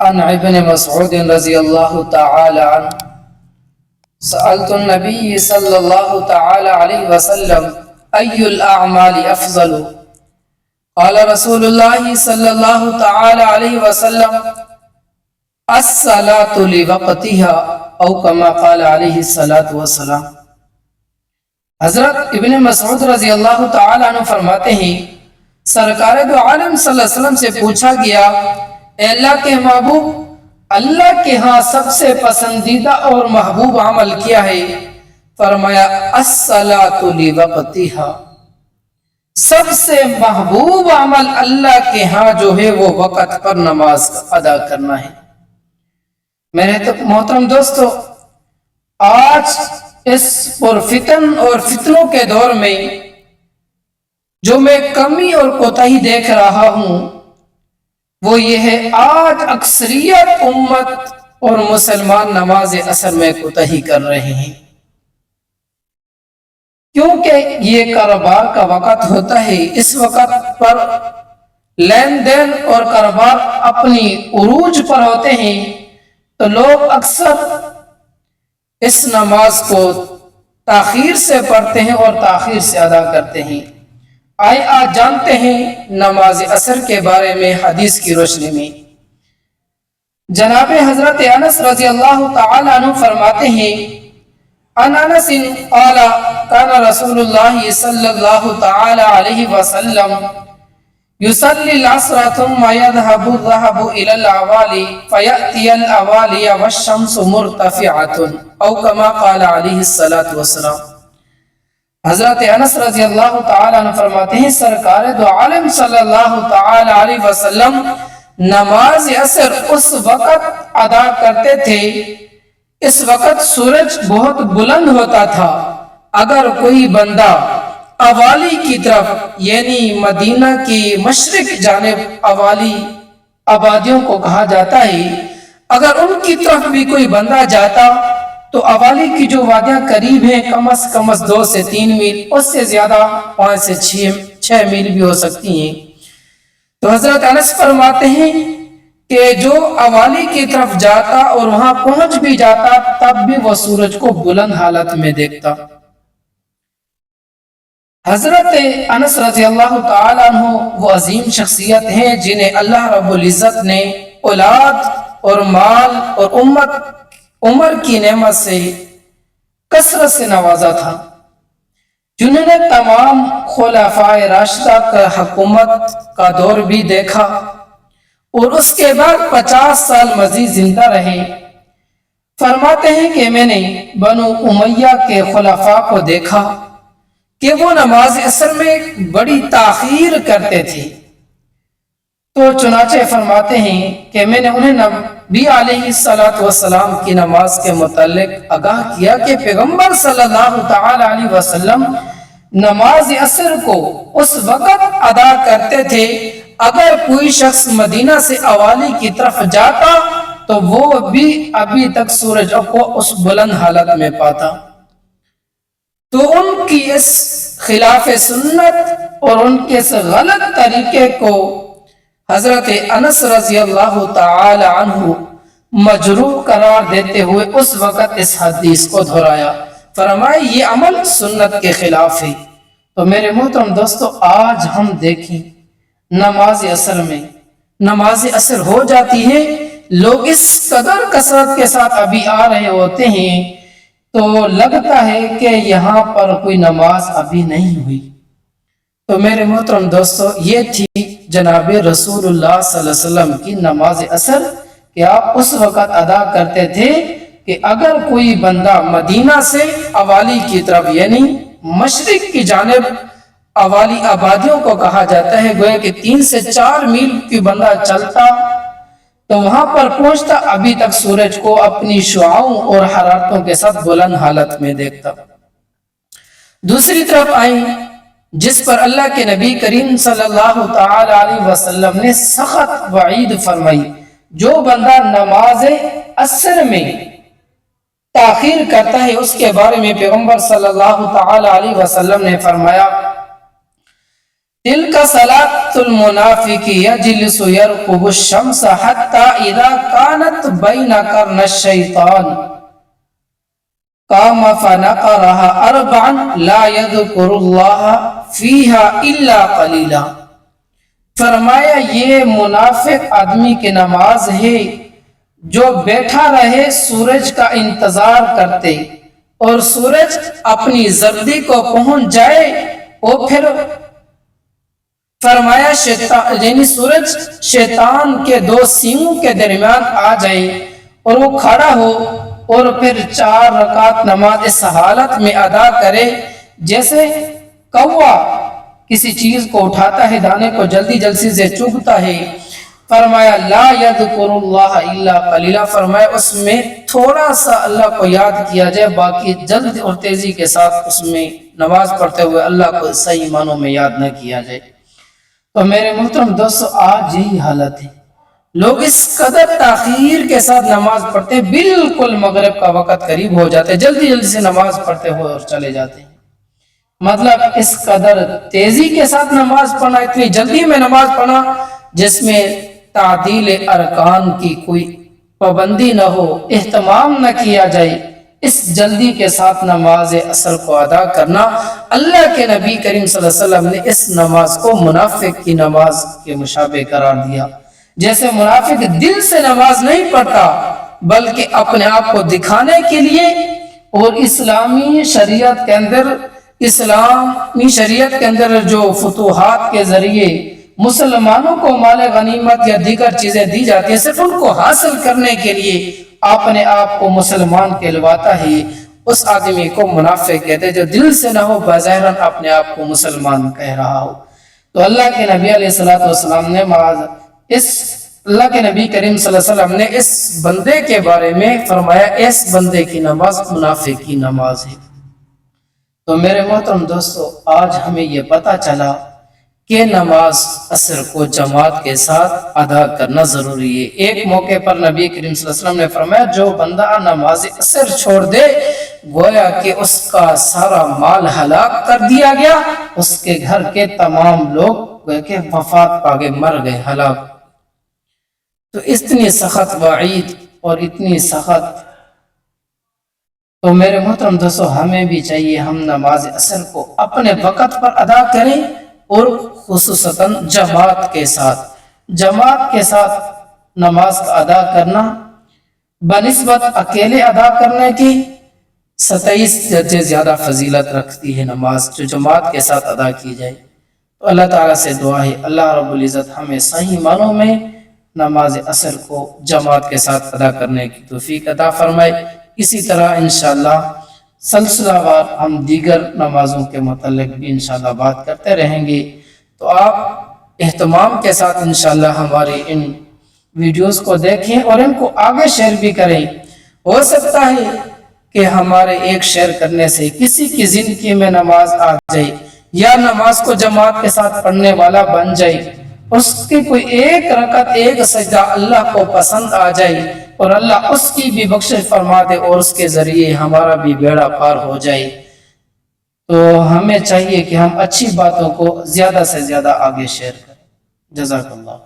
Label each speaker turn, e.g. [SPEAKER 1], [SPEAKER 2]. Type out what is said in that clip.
[SPEAKER 1] عن ابن مسعود رضی اللہ تعالی عنہ سألت النبی صلی اللہ تعالی علیہ وسلم ای الاعمال افضل قال رسول اللہ صلی اللہ تعالی علیہ وسلم الصلاة لوقتها او کما قال علیہ الصلاة والسلام۔ حضرت ابن مسعود رضی اللہ تعالی عنہ فرماتے ہیں سرکار دو عالم صلی اللہ علیہ وسلم سے پوچھا گیا اے اللہ کے محبوب، اللہ کے ہاں سب سے پسندیدہ اور محبوب عمل کیا ہے؟ فرمایا الصلاۃ لوقتها، سب سے محبوب عمل اللہ کے ہاں جو ہے وہ وقت پر نماز ادا کرنا ہے۔ میرے محترم دوستو، آج اس پرفتن اور فتنوں کے دور میں جو میں کمی اور کوتاہی دیکھ رہا ہوں وہ یہ ہے، آج اکثریت امت اور مسلمان نماز عصر میں کوتاہی کر رہے ہیں، کیونکہ یہ کاروبار کا وقت ہوتا ہے۔ اس وقت پر لین دین اور کاروبار اپنی عروج پر ہوتے ہیں، تو لوگ اکثر اس نماز کو تاخیر سے پڑھتے ہیں اور تاخیر سے ادا کرتے ہیں۔ آئے آج جانتے ہیں نماز عصر کے بارے میں حدیث کی روشنی میں۔ جناب حضرت انس رضی اللہ تعالی عنہ فرماتے ہیں عن انس قال كان رسول اللہ صلی اللہ تعالی علیہ وسلم يصلي العصر ثم يذهب الى الاوالي فياتي الاوالي والشمس مرتفعة او كما قال عليه الصلاة والسلام۔ حضرت انس رضی اللہ تعالی عنہ فرماتے ہیں سرکار دو عالم صلی اللہ تعالی علیہ وسلم نماز عصر اس وقت ادا کرتے تھے، اس وقت سورج بہت بلند ہوتا تھا۔ اگر کوئی بندہ اوالی کی طرف یعنی مدینہ کی مشرق جانب اوالی آبادیوں کو کہا جاتا ہے، اگر ان کی طرف بھی کوئی بندہ جاتا تو اوالی کی جو وادیاں قریب ہیں کم از کم 2 سے 3 میل، اس سے زیادہ 5 سے 6 میل بھی ہو سکتی ہیں۔ تو حضرت انس فرماتے ہیں کہ جو اوالی کی طرف جاتا اور وہاں پہنچ بھی جاتا تب بھی وہ سورج کو بلند حالت میں دیکھتا۔ حضرت انس رضی اللہ تعالی عنہ وہ عظیم شخصیت ہیں جنہیں اللہ رب العزت نے اولاد اور مال اور عمر کی نعمت سے کثرت سے نوازا تھا، جنہوں نے تمام خلفائے راشدہ کا حکومت کا دور بھی دیکھا اور اس کے بعد 50 سال مزید زندہ رہے۔ فرماتے ہیں کہ میں نے بنو امیہ کے خلفاء کو دیکھا کہ وہ نماز عصر میں بڑی تاخیر کرتے تھے، تو چنانچہ فرماتے ہیں کہ میں نے انہیں نبی علیہ السلام کی نماز کے متعلق آگاہ کیا کہ پیغمبر صلی اللہ تعالی علیہ وسلم نماز عصر کو اس وقت ادا کرتے تھے اگر کوئی شخص مدینہ سے اوالی کی طرف جاتا تو وہ بھی ابھی تک سورج کو اس بلند حالت میں پاتا۔ تو ان کی اس خلاف سنت اور ان کے اس غلط طریقے کو حضرت انس رضی اللہ تعالی عنہ مجروح قرار دیتے ہوئے اس وقت اس حدیث کو دہرایا، فرمائے یہ عمل سنت کے خلاف ہے۔ تو میرے محترم دوستو، آج ہم دیکھیں نماز عصر میں نماز عصر ہو جاتی ہے، لوگ اس قدر کثرت کے ساتھ ابھی آ رہے ہوتے ہیں تو لگتا ہے کہ یہاں پر کوئی نماز ابھی نہیں ہوئی۔ تو میرے محترم دوستو، یہ تھی جناب رسول اللہ صلی اللہ علیہ وسلم کی نماز عصر کہ آپ اس وقت ادا کرتے تھے کہ اگر کوئی بندہ مدینہ سے اوالی کی طرف یعنی مشرق کی جانب اوالی آبادیوں کو کہا جاتا ہے، گویا کہ 3 سے 4 میل کی بندہ چلتا تو وہاں پر پہنچتا ابھی تک سورج کو اپنی شعاعوں اور حرارتوں کے ساتھ بلند حالت میں دیکھتا۔ دوسری طرف آئیں جس پر اللہ کے نبی کریم صلی اللہ تعالی علیہ وسلم نے سخت وعید فرمائی، جو بندہ نماز عصر میں تاخیر کرتا ہے اس کے بارے میں پیغمبر صلی اللہ تعالی علیہ وسلم نے فرمایا تلک صلاۃ المنافق یجلس یرقب الشمس حتی اذا کانت بین قرن الشیطان قام فنقرها اربعا لا یذکر اللہ فیہا الا قلیلا۔ فرمایا یہ منافق آدمی کی نماز ہے جو بیٹھا رہے سورج کا انتظار کرتے، اور سورج اپنی زردی کو پہنچ جائے اور پھر فرمایا شیطان یعنی سورج شیطان کے دو سینگوں کے درمیان آ جائے اور وہ کھڑا ہو اور پھر 4 رکعت نماز اس حالت میں ادا کرے جیسے کوا کسی چیز کو اٹھاتا ہے، دانے کو جلدی جلدی سے چگتا ہے۔ فرمایا لا یذکر اللہ الا قلیلا، فرمایا اس میں تھوڑا سا اللہ کو یاد کیا جائے، باقی جلد اور تیزی کے ساتھ اس میں نماز پڑھتے ہوئے اللہ کو صحیح معنوں میں یاد نہ کیا جائے۔ تو میرے محترم دوستو آج یہی حالت ہے، لوگ اس قدر تاخیر کے ساتھ نماز پڑھتے، بالکل مغرب کا وقت قریب ہو جاتے، جلدی جلدی سے نماز پڑھتے ہوئے اور چلے جاتے ہیں۔ مطلب اس قدر تیزی کے ساتھ نماز پڑھنا، اتنی جلدی میں نماز پڑھنا جس میں تعدیل ارکان کی کوئی پابندی نہ ہو، اہتمام نہ کیا جائے، اس جلدی کے ساتھ نماز عصر کو ادا کرنا، اللہ کے نبی کریم صلی اللہ علیہ وسلم نے اس نماز کو منافق کی نماز کے مشابہ قرار دیا۔ جیسے منافق دل سے نماز نہیں پڑھتا بلکہ اپنے آپ کو دکھانے کے لیے، اور اسلامی شریعت کے اندر جو فتوحات کے ذریعے مسلمانوں کو مال غنیمت یا دیگر چیزیں دی جاتی ہیں، صرف ان کو حاصل کرنے کے لیے اپنے آپ کو مسلمان کہلواتا ہے، اس آدمی کو منافق کہتے ہیں، جو دل سے نہ ہو بظاہراً اپنے آپ کو مسلمان کہہ رہا ہو۔ تو اللہ کے نبی علیہ السلام نے اللہ کے نبی کریم صلی اللہ علیہ وسلم نے اس بندے کے بارے میں فرمایا اس بندے کی نماز منافق کی نماز ہے۔ تو میرے محترم دوستو آج ہمیں یہ پتہ چلا کہ نماز عصر کو جماعت کے ساتھ ادا کرنا ضروری ہے۔ ایک موقع پر نبی کریم صلی اللہ علیہ وسلم نے فرمایا جو بندہ نماز عصر چھوڑ دے گویا کہ اس کا سارا مال ہلاک کر دیا گیا، اس کے گھر کے تمام لوگ گویا کہ وفات پا گئے، مر گئے، ہلاک۔ تو اتنی سخت وعید اور اتنی سخت، تو میرے محترم دوستو ہمیں بھی چاہیے ہم نماز عصر کو اپنے وقت پر ادا کریں، اور خصوصاً جماعت کے ساتھ نماز کا ادا کرنا بنسبت اکیلے ادا کرنے کی 27 درجے زیادہ فضیلت رکھتی ہے نماز جو جماعت کے ساتھ ادا کی جائے۔ تو اللہ تعالیٰ سے دعا ہے اللہ رب العزت ہمیں صحیح معنوں میں نماز عصر کو جماعت کے ساتھ ادا کرنے کی توفیق عطا فرمائے۔ اسی طرح انشاءاللہ سلسلہ وار ہم دیگر نمازوں کے متعلق بھی انشاءاللہ بات کرتے رہیں گے، تو آپ اہتمام کے ساتھ انشاءاللہ ہماری ان ویڈیوز کو دیکھیں اور ان کو آگے شیئر بھی کریں۔ ہو سکتا ہے کہ ہمارے ایک شیئر کرنے سے کسی کی زندگی میں نماز آ جائے یا نماز کو جماعت کے ساتھ پڑھنے والا بن جائے، اس کی کوئی ایک رکعت ایک سجدہ اللہ کو پسند آ جائے اور اللہ اس کی بھی بخشش فرما دے اور اس کے ذریعے ہمارا بھی بیڑا پار ہو جائے۔ تو ہمیں چاہیے کہ ہم اچھی باتوں کو زیادہ سے زیادہ آگے شیئر کریں۔ جزاک اللہ۔